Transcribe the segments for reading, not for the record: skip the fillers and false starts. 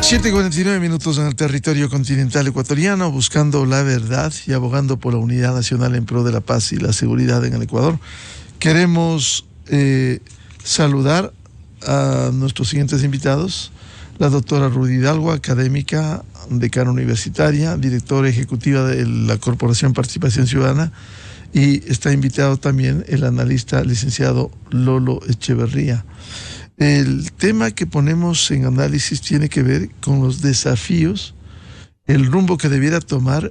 7:49 en el territorio continental ecuatoriano, buscando la verdad y abogando por la unidad nacional en pro de la paz y la seguridad en el Ecuador. Queremos saludar a nuestros siguientes invitados: la doctora Rudy Hidalgo, académica, decana universitaria, directora ejecutiva de la Corporación Participación Ciudadana, y está invitado también el analista licenciado Lolo Echeverría. El tema que ponemos en análisis tiene que ver con los desafíos, el rumbo que debiera tomar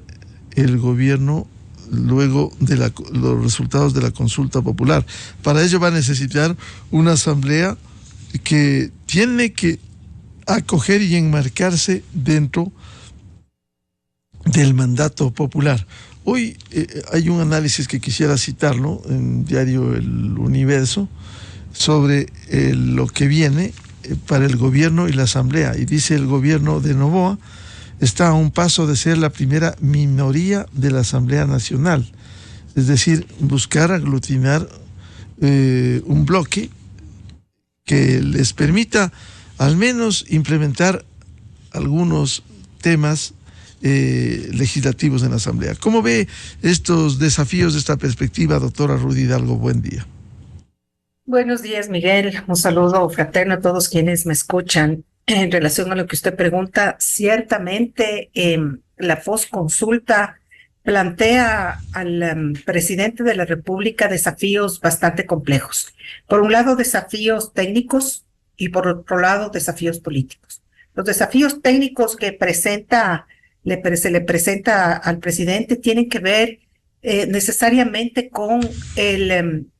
el gobierno luego de los resultados de la consulta popular. Para ello va a necesitar una asamblea que tiene que acoger y enmarcarse dentro del mandato popular. Hoy hay un análisis que quisiera citarlo en diario El Universo sobre lo que viene para el gobierno y la asamblea, y dice: el gobierno de Noboa está a un paso de ser la primera minoría de la Asamblea Nacional, es decir, buscar aglutinar un bloque que les permita al menos implementar algunos temas legislativos en la asamblea. ¿Cómo ve estos desafíos de esta perspectiva, doctora Rudy Hidalgo? Buen día. Buenos días, Miguel. Un saludo fraterno a todos quienes me escuchan. En relación a lo que usted pregunta, ciertamente la posconsulta plantea al presidente de la República desafíos bastante complejos. Por un lado, desafíos técnicos y por otro lado, desafíos políticos. Los desafíos técnicos que se le presenta al presidente tienen que ver necesariamente con el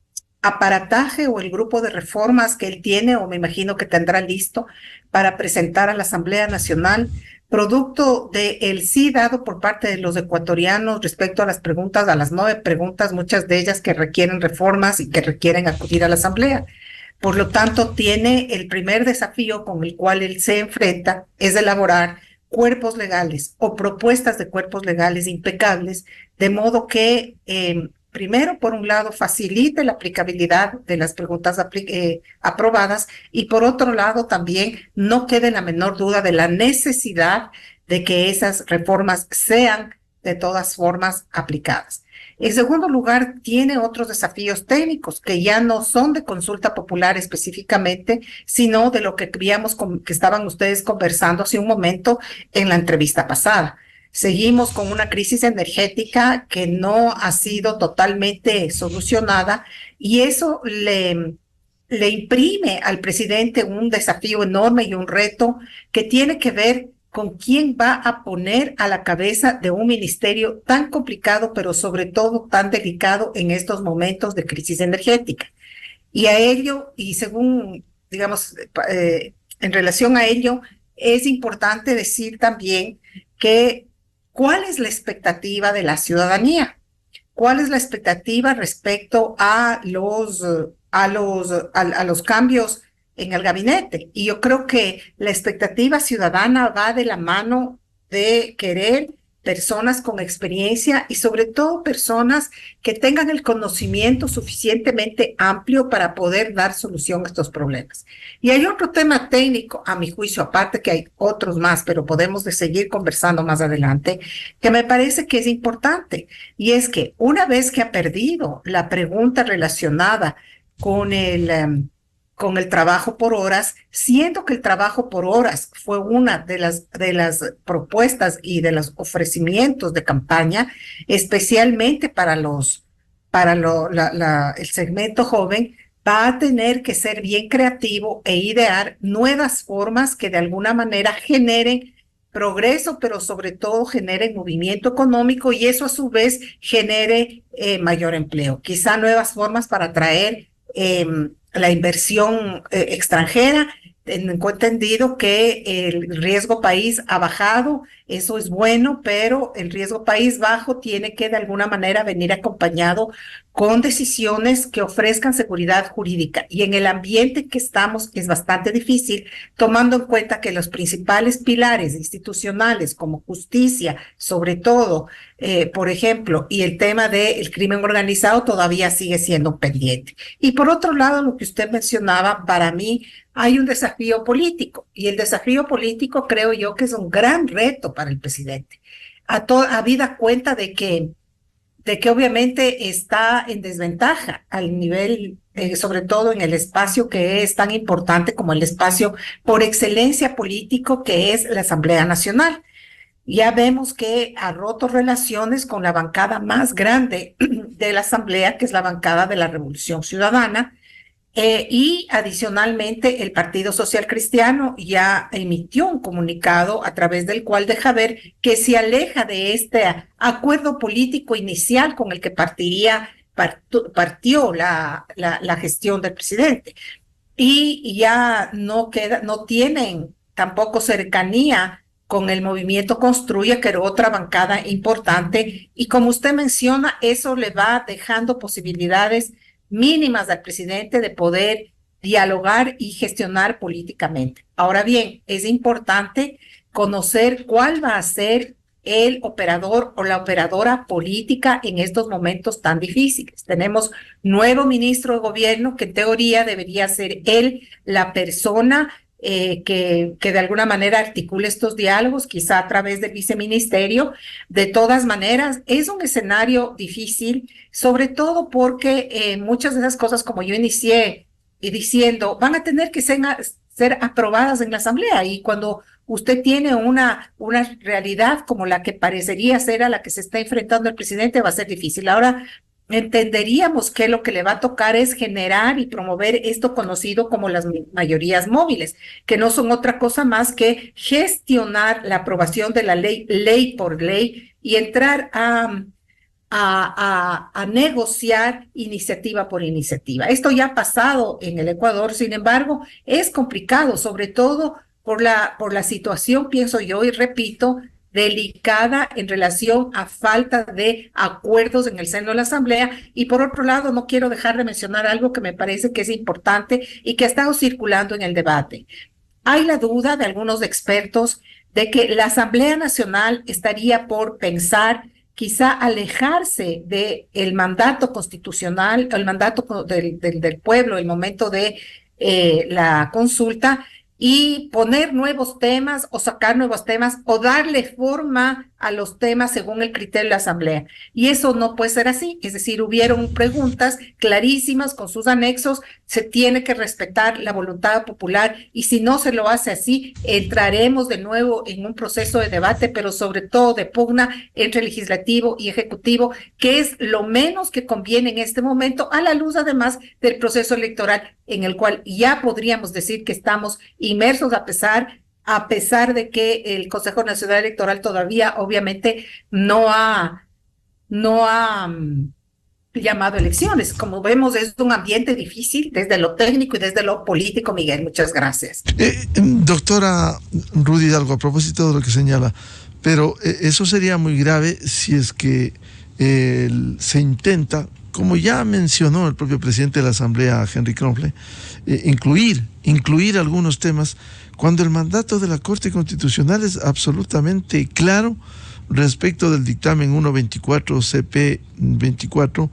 aparataje o el grupo de reformas que él tiene, o me imagino que tendrá listo para presentar a la Asamblea Nacional, producto del sí dado por parte de los ecuatorianos respecto a las preguntas, a las 9 preguntas, muchas de ellas que requieren reformas y que requieren acudir a la Asamblea. Por lo tanto, tiene el primer desafío con el cual él se enfrenta, es elaborar cuerpos legales o propuestas de cuerpos legales impecables, de modo que primero, por un lado, facilite la aplicabilidad de las preguntas aprobadas, y por otro lado también no quede la menor duda de la necesidad de que esas reformas sean de todas formas aplicadas. En segundo lugar, tiene otros desafíos técnicos que ya no son de consulta popular específicamente, sino de lo que que estaban ustedes conversando hace un momento en la entrevista pasada. Seguimos con una crisis energética que no ha sido totalmente solucionada, y eso le imprime al presidente un desafío enorme y un reto que tiene que ver con quién va a poner a la cabeza de un ministerio tan complicado, pero sobre todo tan delicado en estos momentos de crisis energética. Y a ello, y según, digamos, en relación a ello, es importante decir también que ¿cuál es la expectativa de la ciudadanía? ¿Cuál es la expectativa respecto a los cambios en el gabinete? Y yo creo que la expectativa ciudadana va de la mano de querer personas con experiencia y sobre todo personas que tengan el conocimiento suficientemente amplio para poder dar solución a estos problemas. Y hay otro tema técnico, a mi juicio, aparte que hay otros más, pero podemos seguir conversando más adelante, que me parece que es importante, y es que una vez que ha perdido la pregunta relacionada con el trabajo por horas, siendo que el trabajo por horas fue una de las propuestas y de los ofrecimientos de campaña, especialmente para el segmento joven, va a tener que ser bien creativo e idear nuevas formas que de alguna manera generen progreso, pero sobre todo genere movimiento económico, y eso a su vez genere mayor empleo. Quizá nuevas formas para atraer la inversión extranjera. Tengo entendido que el riesgo país ha bajado, eso es bueno, pero el riesgo país bajo tiene que de alguna manera venir acompañado con decisiones que ofrezcan seguridad jurídica. Y en el ambiente que estamos es bastante difícil, tomando en cuenta que los principales pilares institucionales como justicia, sobre todo, por ejemplo, y el tema del crimen organizado todavía sigue siendo pendiente. Y por otro lado, lo que usted mencionaba, para mí hay un desafío político, y el desafío político creo yo que es un gran reto para el presidente. Habida cuenta de que obviamente está en desventaja al nivel, sobre todo en el espacio que es tan importante como el espacio por excelencia político que es la Asamblea Nacional. Ya vemos que ha roto relaciones con la bancada más grande de la Asamblea, que es la bancada de la Revolución Ciudadana, y adicionalmente el Partido Social Cristiano ya emitió un comunicado a través del cual deja ver que se aleja de este acuerdo político inicial con el que partió la gestión del presidente. Y ya no tienen tampoco cercanía con el movimiento Construye, que era otra bancada importante. Y como usted menciona, eso le va dejando posibilidades mínimas al presidente de poder dialogar y gestionar políticamente. Ahora bien, es importante conocer cuál va a ser el operador o la operadora política en estos momentos tan difíciles. Tenemos nuevo ministro de gobierno que en teoría debería ser él la persona que de alguna manera articule estos diálogos, quizá a través del viceministerio. De todas maneras, es un escenario difícil, sobre todo porque muchas de esas cosas, como yo inicié diciendo, van a tener que ser aprobadas en la Asamblea, y cuando usted tiene una realidad como la que parecería ser a la que se está enfrentando el presidente, va a ser difícil. Ahora, entenderíamos que lo que le va a tocar es generar y promover esto conocido como las mayorías móviles, que no son otra cosa más que gestionar la aprobación de la ley por ley, y entrar a negociar iniciativa por iniciativa. Esto ya ha pasado en el Ecuador, sin embargo, es complicado, sobre todo por la situación, pienso yo, y repito, delicada en relación a falta de acuerdos en el seno de la Asamblea. Y por otro lado, no quiero dejar de mencionar algo que me parece que es importante y que ha estado circulando en el debate. Hay la duda de algunos expertos de que la Asamblea Nacional estaría por pensar quizá alejarse del mandato constitucional, el mandato del pueblo, el momento de la consulta, y poner nuevos temas o sacar nuevos temas o darle forma a los temas según el criterio de la Asamblea. Y eso no puede ser así. Es decir, hubieron preguntas clarísimas con sus anexos, se tiene que respetar la voluntad popular, y si no se lo hace así, entraremos de nuevo en un proceso de debate, pero sobre todo de pugna entre legislativo y ejecutivo, que es lo menos que conviene en este momento, a la luz además del proceso electoral, en el cual ya podríamos decir que estamos inmersos, a pesar de que el Consejo Nacional Electoral todavía obviamente no ha llamado elecciones. Como vemos, es un ambiente difícil desde lo técnico y desde lo político. Miguel, muchas gracias. Doctora Rudy Hidalgo, a propósito de lo que señala, pero eso sería muy grave si es que se intenta, como ya mencionó el propio presidente de la Asamblea, Henry Kromhle, incluir algunos temas, cuando el mandato de la Corte Constitucional es absolutamente claro respecto del dictamen 124 CP 24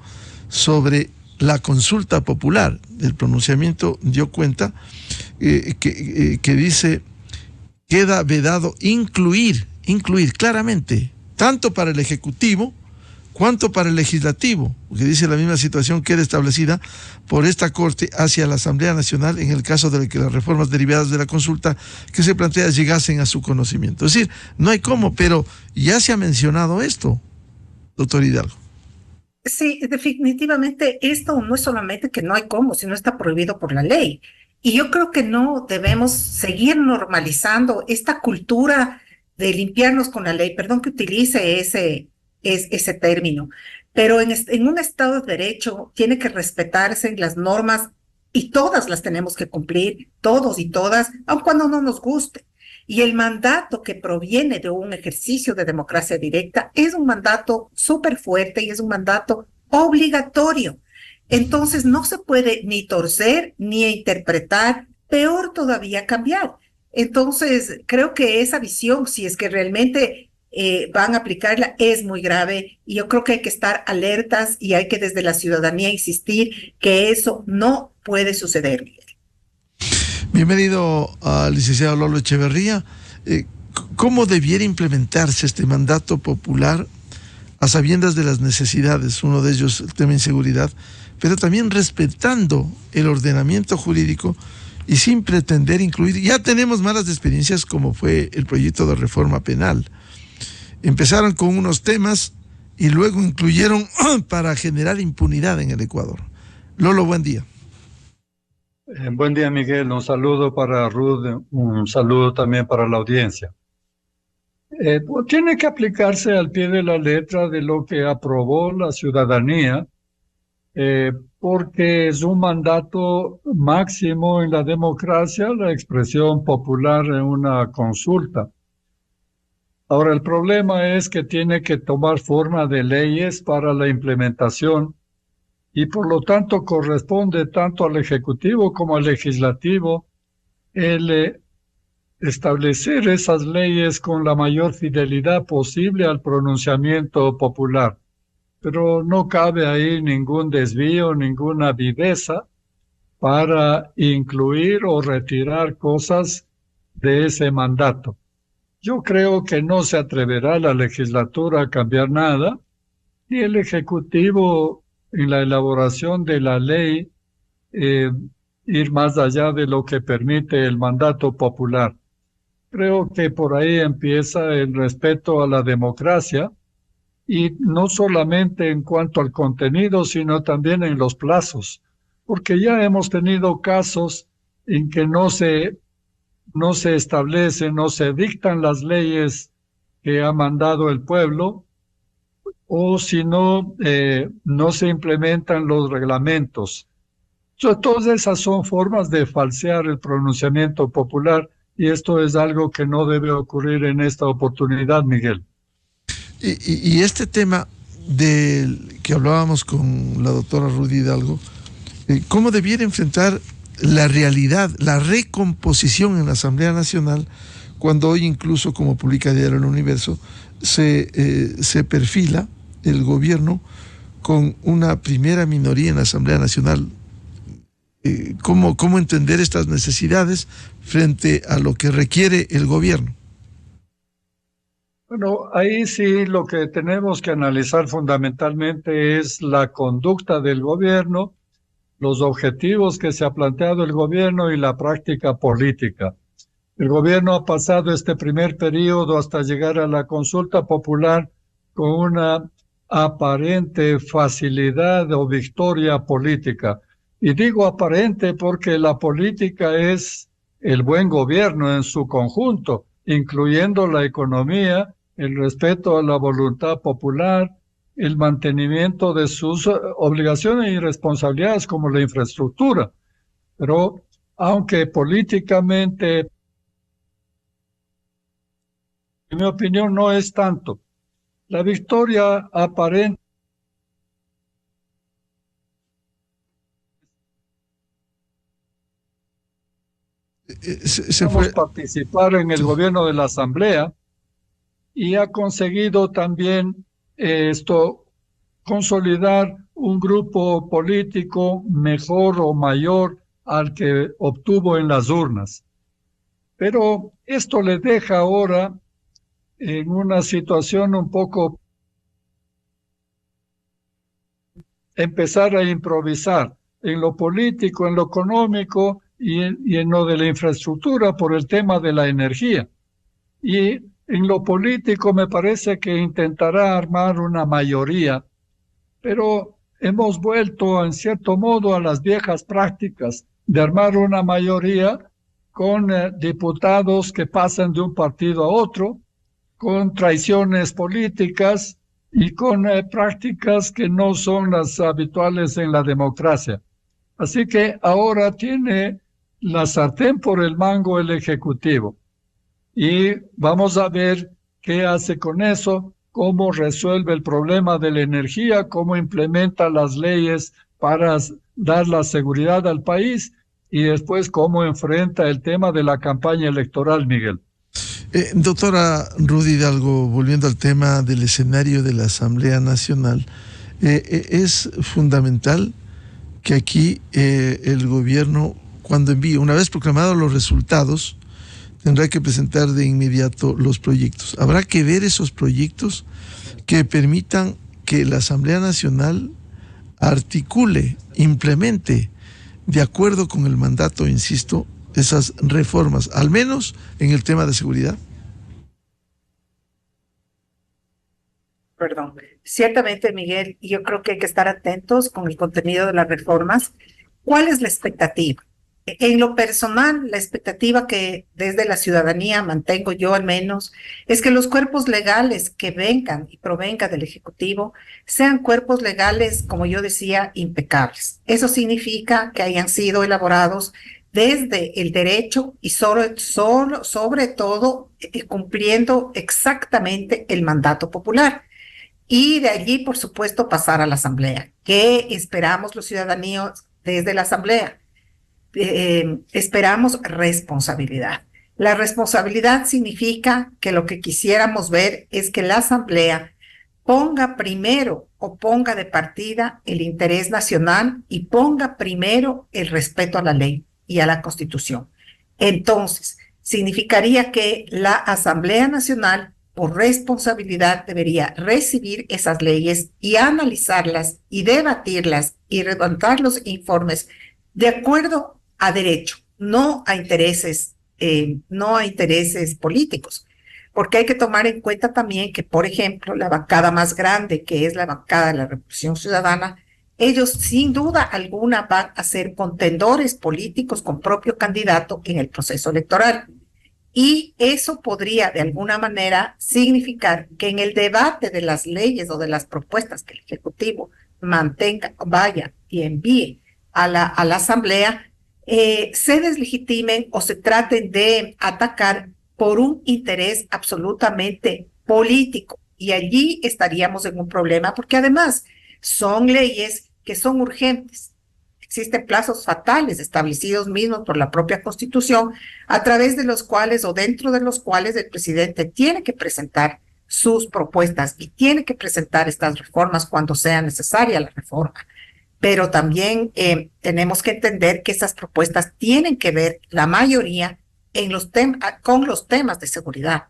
sobre la consulta popular. El pronunciamiento dio cuenta que dice: queda vedado incluir claramente, tanto para el Ejecutivo cuanto para el Legislativo, porque dice la misma situación queda establecida por esta Corte hacia la Asamblea Nacional en el caso de que las reformas derivadas de la consulta que se plantea llegasen a su conocimiento. Es decir, no hay cómo, pero ya se ha mencionado esto, doctor Hidalgo. Sí, definitivamente esto no es solamente que no hay cómo, sino está prohibido por la ley. Y yo creo que no debemos seguir normalizando esta cultura de limpiarnos con la ley. Perdón que utilice ese término, pero en un Estado de Derecho tiene que respetarse las normas, y todas las tenemos que cumplir, todos y todas, aun cuando no nos guste. Y el mandato que proviene de un ejercicio de democracia directa es un mandato súper fuerte y es un mandato obligatorio. Entonces no se puede ni torcer, ni interpretar, peor todavía cambiar. Entonces creo que esa visión, si es que realmente van a aplicarla, es muy grave y yo creo que hay que estar alertas y hay que desde la ciudadanía insistir que eso no puede suceder. Bienvenido al licenciado Lolo Echeverría. ¿Cómo debiera implementarse este mandato popular a sabiendas de las necesidades? Uno de ellos, el tema de inseguridad, pero también respetando el ordenamiento jurídico y sin pretender incluir. Ya tenemos malas experiencias como fue el proyecto de reforma penal. Empezaron con unos temas y luego incluyeron para generar impunidad en el Ecuador. Lolo, buen día. Buen día, Miguel. Un saludo para Ruth, un saludo también para la audiencia. Pues tiene que aplicarse al pie de la letra de lo que aprobó la ciudadanía, porque es un mandato máximo en la democracia, la expresión popular en una consulta. Ahora, el problema es que tiene que tomar forma de leyes para la implementación y por lo tanto corresponde tanto al Ejecutivo como al Legislativo el establecer esas leyes con la mayor fidelidad posible al pronunciamiento popular. Pero no cabe ahí ningún desvío, ninguna viveza para incluir o retirar cosas de ese mandato. Yo creo que no se atreverá la legislatura a cambiar nada, ni el Ejecutivo en la elaboración de la ley ir más allá de lo que permite el mandato popular. Creo que por ahí empieza el respeto a la democracia y no solamente en cuanto al contenido, sino también en los plazos, porque ya hemos tenido casos en que no se establecen, no se dictan las leyes que ha mandado el pueblo, o si no, no se implementan los reglamentos. Todas esas son formas de falsear el pronunciamiento popular y esto es algo que no debe ocurrir en esta oportunidad, Miguel. Y este tema del que hablábamos con la doctora Rudy Hidalgo, ¿cómo debiera enfrentar la realidad, la recomposición en la Asamblea Nacional, cuando hoy incluso, como publica Diario El Universo, se perfila el gobierno con una primera minoría en la Asamblea Nacional? ¿Cómo entender estas necesidades frente a lo que requiere el gobierno? Bueno, ahí sí lo que tenemos que analizar fundamentalmente es la conducta del gobierno, los objetivos que se ha planteado el gobierno y la práctica política. El gobierno ha pasado este primer periodo hasta llegar a la consulta popular con una aparente facilidad o victoria política. Y digo aparente porque la política es el buen gobierno en su conjunto, incluyendo la economía, el respeto a la voluntad popular, el mantenimiento de sus obligaciones y responsabilidades como la infraestructura. Pero aunque políticamente, en mi opinión, no es tanto, la victoria aparente se fue participar en el gobierno de la Asamblea y ha conseguido también consolidar un grupo político mejor o mayor al que obtuvo en las urnas. Pero esto le deja ahora en una situación un poco empezar a improvisar en lo político, en lo económico y en lo de la infraestructura por el tema de la energía. Y en lo político me parece que intentará armar una mayoría, pero hemos vuelto en cierto modo a las viejas prácticas de armar una mayoría con diputados que pasan de un partido a otro, con traiciones políticas y con prácticas que no son las habituales en la democracia. Así que ahora tiene la sartén por el mango el Ejecutivo. Y vamos a ver qué hace con eso. cómo resuelve el problema de la energía, cómo implementa las leyes para dar la seguridad al país y después cómo enfrenta el tema de la campaña electoral, Miguel. Doctora Rudy Hidalgo, volviendo al tema del escenario de la Asamblea Nacional, es fundamental que aquí el gobierno, cuando envíe, una vez proclamados los resultados, tendrá que presentar de inmediato los proyectos. Habrá que ver esos proyectos que permitan que la Asamblea Nacional articule, implemente, de acuerdo con el mandato, insisto, esas reformas, al menos en el tema de seguridad. Perdón. Ciertamente, Miguel, yo creo que hay que estar atentos con el contenido de las reformas. ¿Cuál es la expectativa? En lo personal, la expectativa que desde la ciudadanía mantengo yo al menos es que los cuerpos legales que vengan y provengan del Ejecutivo sean cuerpos legales, como yo decía, impecables. Eso significa que hayan sido elaborados desde el derecho y sobre todo cumpliendo exactamente el mandato popular. Y de allí, por supuesto, pasar a la Asamblea. ¿Qué esperamos los ciudadanos desde la Asamblea? Esperamos responsabilidad. La responsabilidad significa que lo que quisiéramos ver es que la Asamblea ponga primero o ponga de partida el interés nacional y ponga primero el respeto a la ley y a la Constitución. Entonces, significaría que la Asamblea Nacional, por responsabilidad, debería recibir esas leyes y analizarlas y debatirlas y redactar los informes de acuerdo a derecho, no a intereses políticos. Porque hay que tomar en cuenta también que, por ejemplo, la bancada más grande, que es la bancada de la Revolución Ciudadana, ellos sin duda alguna van a ser contendores políticos con propio candidato en el proceso electoral. Y eso podría de alguna manera significar que en el debate de las leyes o de las propuestas que el Ejecutivo vaya y envíe a la Asamblea, se deslegitimen o se traten de atacar por un interés absolutamente político. Y allí estaríamos en un problema, porque además son leyes que son urgentes. Existen plazos fatales establecidos mismos por la propia Constitución, a través de los cuales o dentro de los cuales el presidente tiene que presentar sus propuestas y tiene que presentar estas reformas cuando sea necesaria la reforma. Pero también tenemos que entender que esas propuestas tienen que ver, la mayoría, con los temas de seguridad.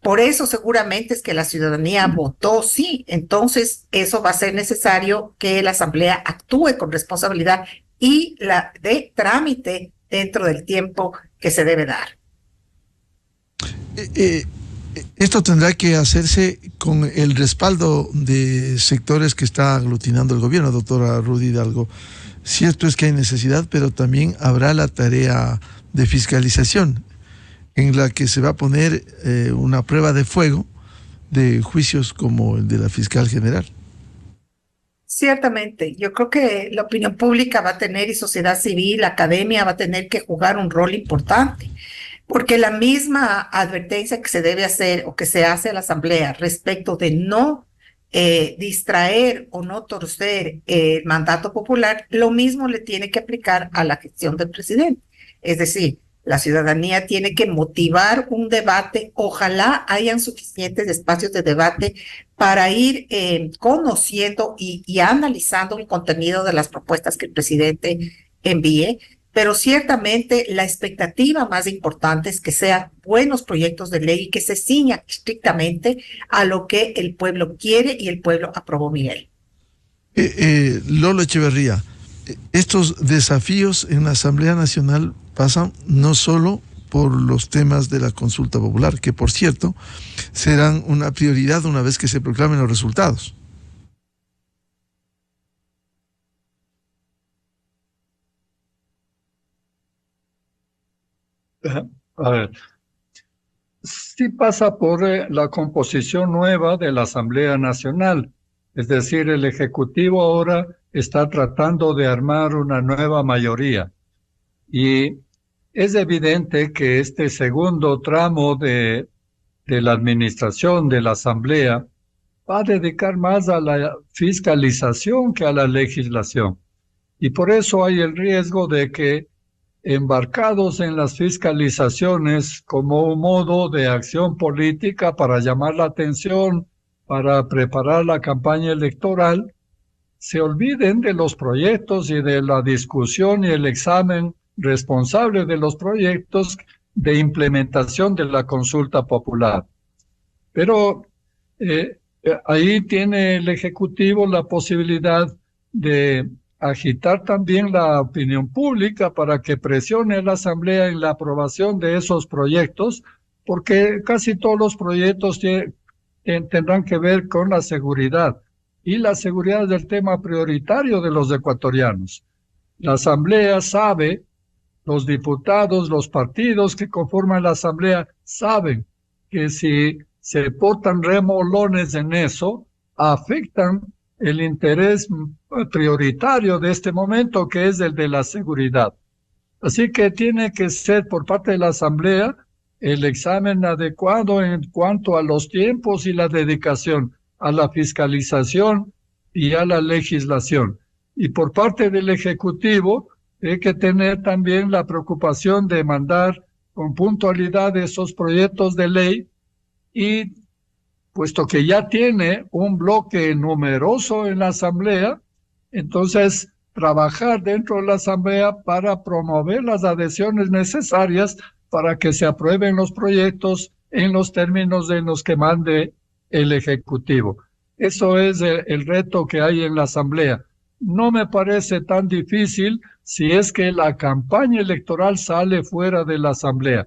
Por eso seguramente es que la ciudadanía votó sí. Entonces eso va a ser necesario que la Asamblea actúe con responsabilidad y la dé trámite dentro del tiempo que se debe dar. Esto tendrá que hacerse con el respaldo de sectores que está aglutinando el gobierno, doctora Rudy Hidalgo. Cierto es que hay necesidad, pero también habrá la tarea de fiscalización, en la que se va a poner una prueba de fuego de juicios como el de la fiscal general. Ciertamente, yo creo que la opinión pública va a tener y sociedad civil, la academia va a tener que jugar un rol importante, porque la misma advertencia que se debe hacer o que se hace a la Asamblea respecto de no distraer o no torcer el mandato popular, lo mismo le tiene que aplicar a la gestión del presidente. Es decir, la ciudadanía tiene que motivar un debate, ojalá hayan suficientes espacios de debate para ir conociendo y analizando el contenido de las propuestas que el presidente envíe, pero ciertamente la expectativa más importante es que sean buenos proyectos de ley y que se ciñan estrictamente a lo que el pueblo quiere y el pueblo aprobó, Miguel. Lolo Echeverría, estos desafíos en la Asamblea Nacional pasan no solo por los temas de la consulta popular, que por cierto serán una prioridad una vez que se proclamen los resultados. A ver, sí pasa por la composición nueva de la Asamblea Nacional. Es decir, el Ejecutivo ahora está tratando de armar una nueva mayoría. Y es evidente que este segundo tramo de la administración de la Asamblea va a dedicar más a la fiscalización que a la legislación. Y por eso hay el riesgo de que, embarcados en las fiscalizaciones como un modo de acción política para llamar la atención, para preparar la campaña electoral, se olviden de los proyectos y de la discusión y el examen responsable de los proyectos de implementación de la consulta popular. Pero ahí tiene el Ejecutivo la posibilidad de agitar también la opinión pública para que presione a la Asamblea en la aprobación de esos proyectos, porque casi todos los proyectos tendrán que ver con la seguridad, y la seguridad es el tema prioritario de los ecuatorianos. La Asamblea sabe, los diputados, los partidos que conforman la Asamblea saben que si se portan remolones en eso, afectan el interés prioritario de este momento, que es el de la seguridad. Así que tiene que ser por parte de la Asamblea el examen adecuado en cuanto a los tiempos y la dedicación a la fiscalización y a la legislación. Y por parte del Ejecutivo hay que tener también la preocupación de mandar con puntualidad esos proyectos de ley, y puesto que ya tiene un bloque numeroso en la Asamblea, entonces trabajar dentro de la Asamblea para promover las adhesiones necesarias para que se aprueben los proyectos en los términos en los que mande el Ejecutivo. Eso es el reto que hay en la Asamblea. No me parece tan difícil si es que la campaña electoral sale fuera de la Asamblea.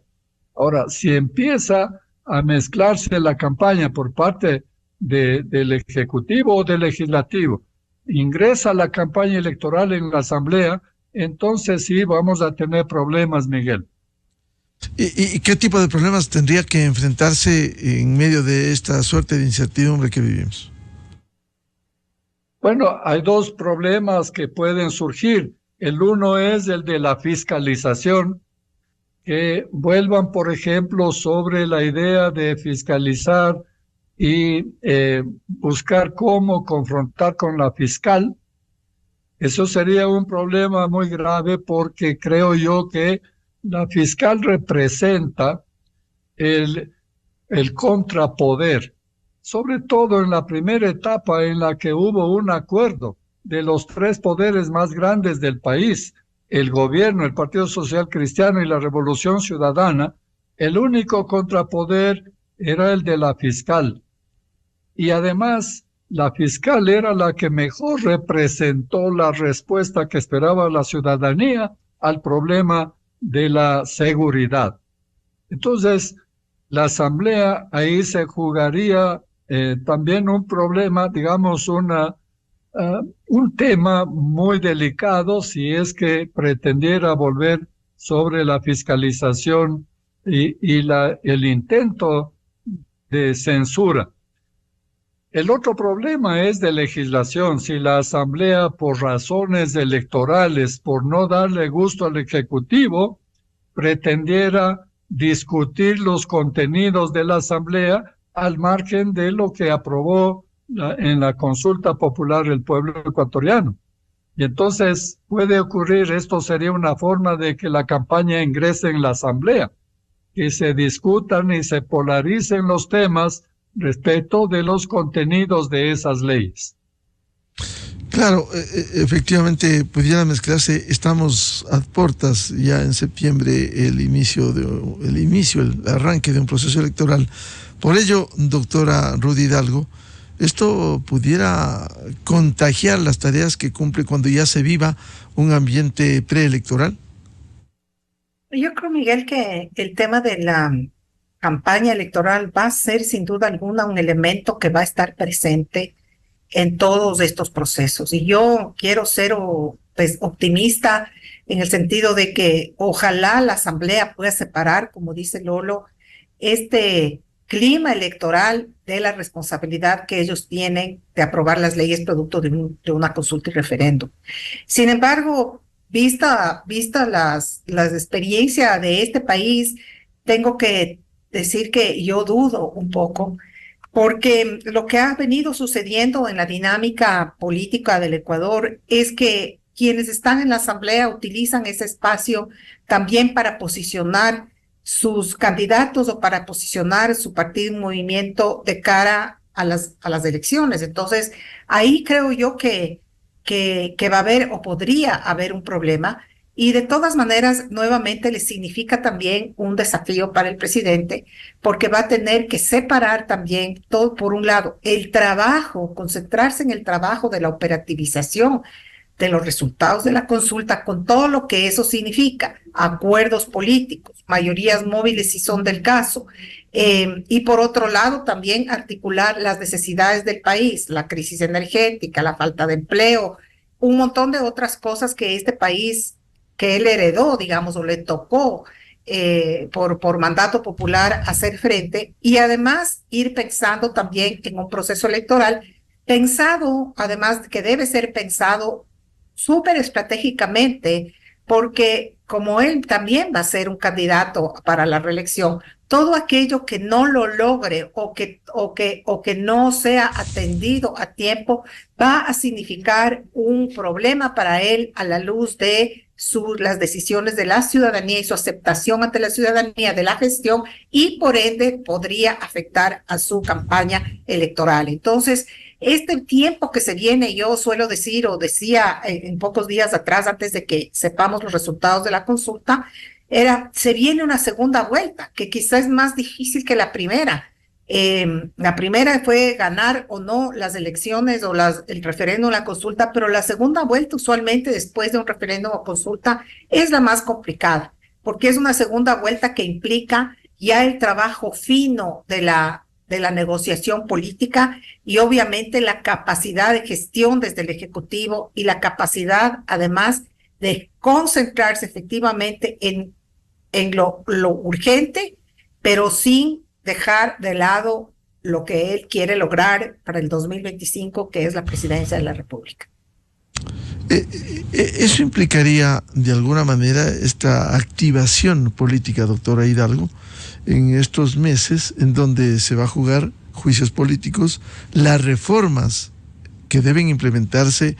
Ahora, si empieza a mezclarse la campaña por parte del Ejecutivo o del Legislativo, ingresa la campaña electoral en la Asamblea, entonces sí vamos a tener problemas, Miguel. ¿Y qué tipo de problemas tendría que enfrentarse en medio de esta suerte de incertidumbre que vivimos? Bueno, hay dos problemas que pueden surgir. El uno es el de la fiscalización, que vuelvan, por ejemplo, sobre la idea de fiscalizar y buscar cómo confrontar con la fiscal. Eso sería un problema muy grave, porque creo yo que la fiscal representa el contrapoder, sobre todo en la primera etapa en la que hubo un acuerdo de los tres poderes más grandes del país, el gobierno, el Partido Social Cristiano y la Revolución Ciudadana. El único contrapoder era el de la fiscal. Y además, la fiscal era la que mejor representó la respuesta que esperaba la ciudadanía al problema de la seguridad. Entonces, la Asamblea ahí se jugaría también un problema, digamos, un tema muy delicado, si es que pretendiera volver sobre la fiscalización y el intento de censura. El otro problema es de legislación. Si la Asamblea, por razones electorales, por no darle gusto al Ejecutivo, pretendiera discutir los contenidos de la Asamblea al margen de lo que aprobó en la consulta popular el pueblo ecuatoriano. Y entonces puede ocurrir, esto sería una forma de que la campaña ingrese en la Asamblea, que se discutan y se polaricen los temas respecto de los contenidos de esas leyes. Claro, efectivamente pudiera mezclarse. Estamos a puertas ya en septiembre, el arranque de un proceso electoral. Por ello, doctora Rudy Hidalgo, esto pudiera contagiar las tareas que cumple cuando ya se viva un ambiente preelectoral. Yo creo, Miguel, que el tema de la campaña electoral va a ser sin duda alguna un elemento que va a estar presente en todos estos procesos. Y yo quiero ser pues, optimista en el sentido de que ojalá la Asamblea pueda separar, como dice Lolo, este clima electoral de la responsabilidad que ellos tienen de aprobar las leyes producto de una consulta y referéndum. Sin embargo, vista las experiencias de este país, tengo que decir que yo dudo un poco porque lo que ha venido sucediendo en la dinámica política del Ecuador es que quienes están en la Asamblea utilizan ese espacio también para posicionar sus candidatos o para posicionar su partido y movimiento de cara a las elecciones. Entonces, ahí creo yo que va a haber o podría haber un problema. Y de todas maneras, nuevamente le significa también un desafío para el presidente, porque va a tener que separar también todo, por un lado, el trabajo, concentrarse en el trabajo de la operativización de los resultados de la consulta con todo lo que eso significa, acuerdos políticos, mayorías móviles si son del caso, y por otro lado también articular las necesidades del país, la crisis energética, la falta de empleo, un montón de otras cosas que este país, que él heredó, digamos, o le tocó por mandato popular hacer frente, y además ir pensando también en un proceso electoral pensado, además que debe ser pensado súper estratégicamente, porque como él también va a ser un candidato para la reelección, todo aquello que no lo logre o que no sea atendido a tiempo va a significar un problema para él a la luz de las decisiones de la ciudadanía y su aceptación ante la ciudadanía de la gestión, y por ende podría afectar a su campaña electoral. Entonces, este tiempo que se viene, yo suelo decir o decía en pocos días atrás, antes de que sepamos los resultados de la consulta, se viene una segunda vuelta, que quizás es más difícil que la primera. La primera fue ganar o no las elecciones o el referéndum o la consulta, pero la segunda vuelta, usualmente después de un referéndum o consulta, es la más complicada, porque es una segunda vuelta que implica ya el trabajo fino de la negociación política y obviamente la capacidad de gestión desde el Ejecutivo y la capacidad además de concentrarse efectivamente en lo urgente, pero sin dejar de lado lo que él quiere lograr para el 2025, que es la presidencia de la República. ¿Eso implicaría de alguna manera esta activación política, doctora Hidalgo, en estos meses en donde se va a jugar juicios políticos, las reformas que deben implementarse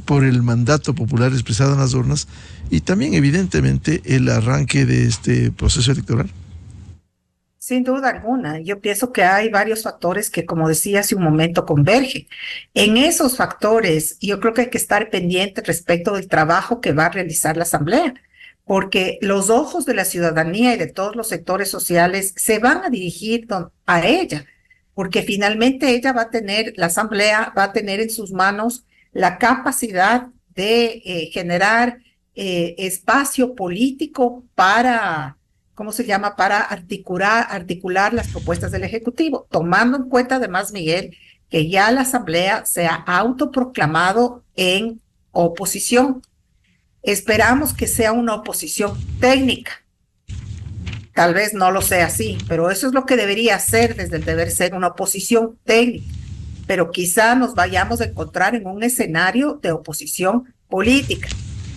por el mandato popular expresado en las urnas y también evidentemente el arranque de este proceso electoral? Sin duda alguna, yo pienso que hay varios factores que, como decía hace un momento, convergen. En esos factores, yo creo que hay que estar pendiente respecto del trabajo que va a realizar la Asamblea, porque los ojos de la ciudadanía y de todos los sectores sociales se van a dirigir a ella, porque finalmente la Asamblea va a tener en sus manos la capacidad de generar espacio político para, ¿cómo se llama?, para articular las propuestas del Ejecutivo, tomando en cuenta además, Miguel, que ya la Asamblea se ha autoproclamado en oposición. Esperamos que sea una oposición técnica. Tal vez no lo sea así, pero eso es lo que debería ser desde el deber ser, una oposición técnica. Pero quizá nos vayamos a encontrar en un escenario de oposición política.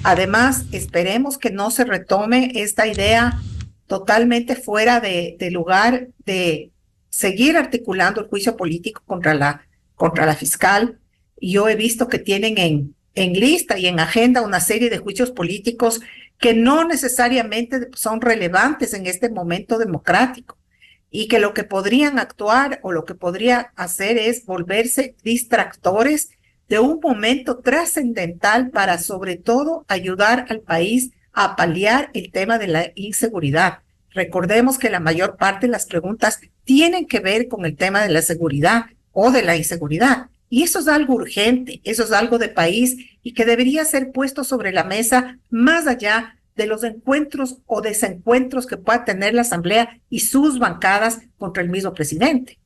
Además, esperemos que no se retome esta idea totalmente fuera de lugar de seguir articulando el juicio político contra la fiscal. Yo he visto que tienen en lista y en agenda una serie de juicios políticos que no necesariamente son relevantes en este momento democrático y que lo que podrían actuar o lo que podría hacer es volverse distractores de un momento trascendental para sobre todo ayudar al país a paliar el tema de la inseguridad. Recordemos que la mayor parte de las preguntas tienen que ver con el tema de la seguridad o de la inseguridad. Y eso es algo urgente, eso es algo de país y que debería ser puesto sobre la mesa más allá de los encuentros o desencuentros que pueda tener la Asamblea y sus bancadas contra el mismo presidente.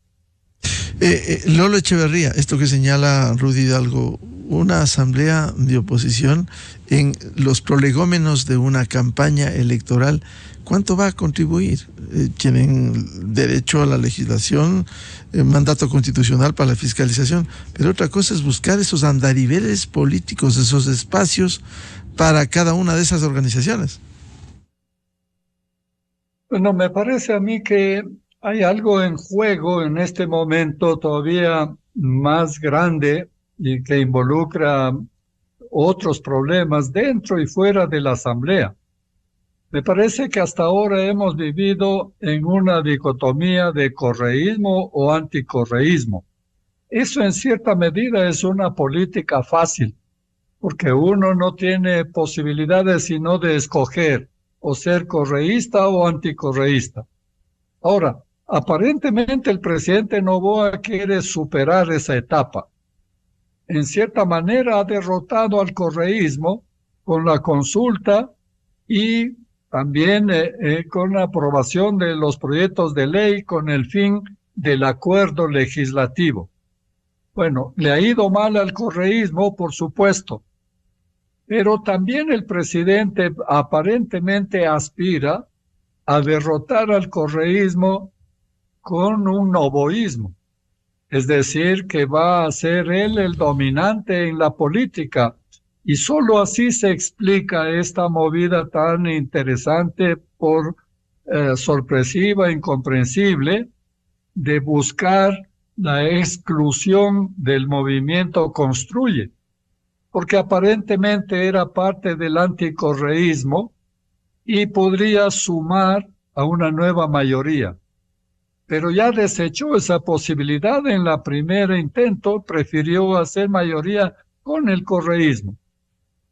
Lolo Echeverría, esto que señala Rudy Hidalgo, una asamblea de oposición en los prolegómenos de una campaña electoral, ¿cuánto va a contribuir? Tienen derecho a la legislación, mandato constitucional para la fiscalización, pero otra cosa es buscar esos andariveles políticos, esos espacios para cada una de esas organizaciones. Bueno, me parece a mí que Hay algo en juego en este momento todavía más grande y que involucra otros problemas dentro y fuera de la Asamblea. Me parece que hasta ahora hemos vivido en una dicotomía de correísmo o anticorreísmo. Eso en cierta medida es una política fácil, porque uno no tiene posibilidades sino de escoger o ser correísta o anticorreísta. Ahora, aparentemente el presidente Noboa quiere superar esa etapa. En cierta manera ha derrotado al correísmo con la consulta y también con la aprobación de los proyectos de ley con el fin del acuerdo legislativo. Bueno, le ha ido mal al correísmo, por supuesto, pero también el presidente aparentemente aspira a derrotar al correísmo con un noboísmo. Es decir, que va a ser él el dominante en la política. Y solo así se explica esta movida tan interesante, sorpresiva, incomprensible, de buscar la exclusión del movimiento Construye, porque aparentemente era parte del anticorreísmo y podría sumar a una nueva mayoría. Pero ya desechó esa posibilidad en la primera intento, prefirió hacer mayoría con el correísmo.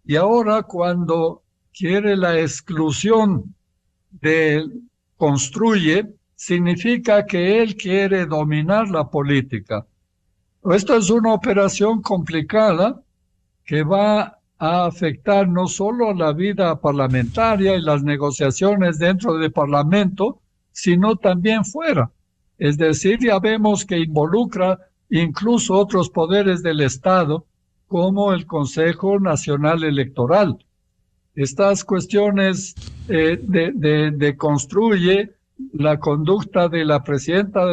Y ahora cuando quiere la exclusión de Construye, significa que él quiere dominar la política. Esto es una operación complicada que va a afectar no solo la vida parlamentaria y las negociaciones dentro del Parlamento, sino también fuera. Es decir, ya vemos que involucra incluso otros poderes del Estado, como el Consejo Nacional Electoral. Estas cuestiones de Construye, la conducta de la presidenta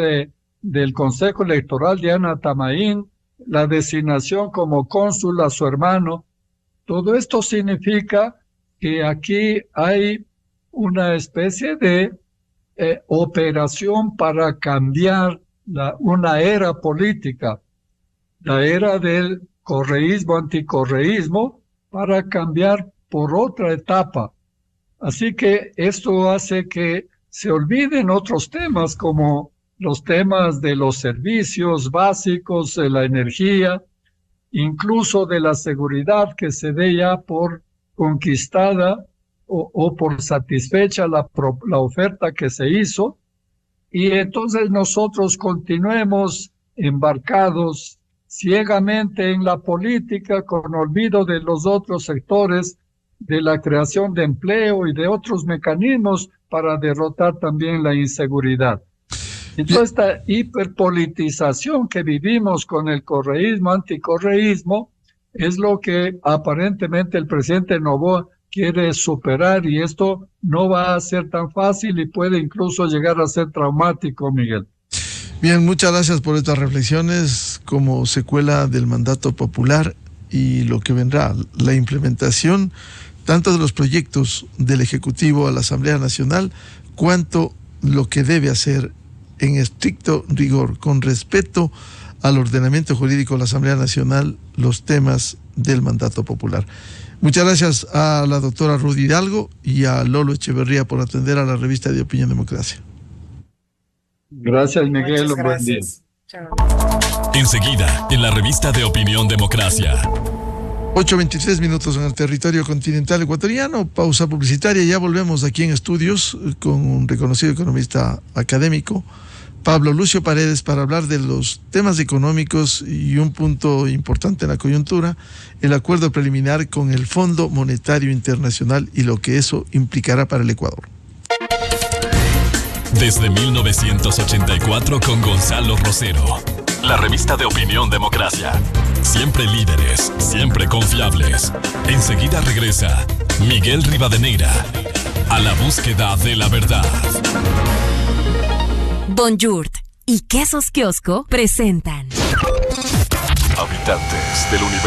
del Consejo Electoral, Diana Tamaín, la designación como cónsul a su hermano, todo esto significa que aquí hay una especie de operación para cambiar una era política, la era del correísmo, anticorreísmo, para cambiar por otra etapa. Así que esto hace que se olviden otros temas como los temas de los servicios básicos, de la energía, incluso de la seguridad que se dé ya por conquistada o por satisfecha la oferta que se hizo, y entonces nosotros continuemos embarcados ciegamente en la política con olvido de los otros sectores, de la creación de empleo y de otros mecanismos para derrotar también la inseguridad. Entonces esta hiperpolitización que vivimos con el correísmo, anticorreísmo, es lo que aparentemente el presidente Noboa quiere superar, y esto no va a ser tan fácil y puede incluso llegar a ser traumático, Miguel. Bien, muchas gracias por estas reflexiones como secuela del mandato popular y lo que vendrá, la implementación tanto de los proyectos del Ejecutivo a la Asamblea Nacional, cuanto lo que debe hacer en estricto rigor, con respeto al ordenamiento jurídico de la Asamblea Nacional, los temas del mandato popular. Muchas gracias a la doctora Rudy Hidalgo y a Lolo Echeverría por atender a la revista de Opinión Democracia. Gracias, Miguel. Muchas Buen día. Chao. Enseguida, en la revista de Opinión Democracia. 8:23 minutos en el territorio continental ecuatoriano. Pausa publicitaria. Ya volvemos aquí en estudios con un reconocido economista académico, Pablo Lucio Paredes, para hablar de los temas económicos y un punto importante en la coyuntura, el acuerdo preliminar con el Fondo Monetario Internacional y lo que eso implicará para el Ecuador. Desde 1984 con Gonzalo Rosero. La revista de Opinión Democracia. Siempre líderes, siempre confiables. Enseguida regresa Miguel Rivadeneira a la búsqueda de la verdad. Bonjour y Quesos Kiosco presentan Habitantes del universo.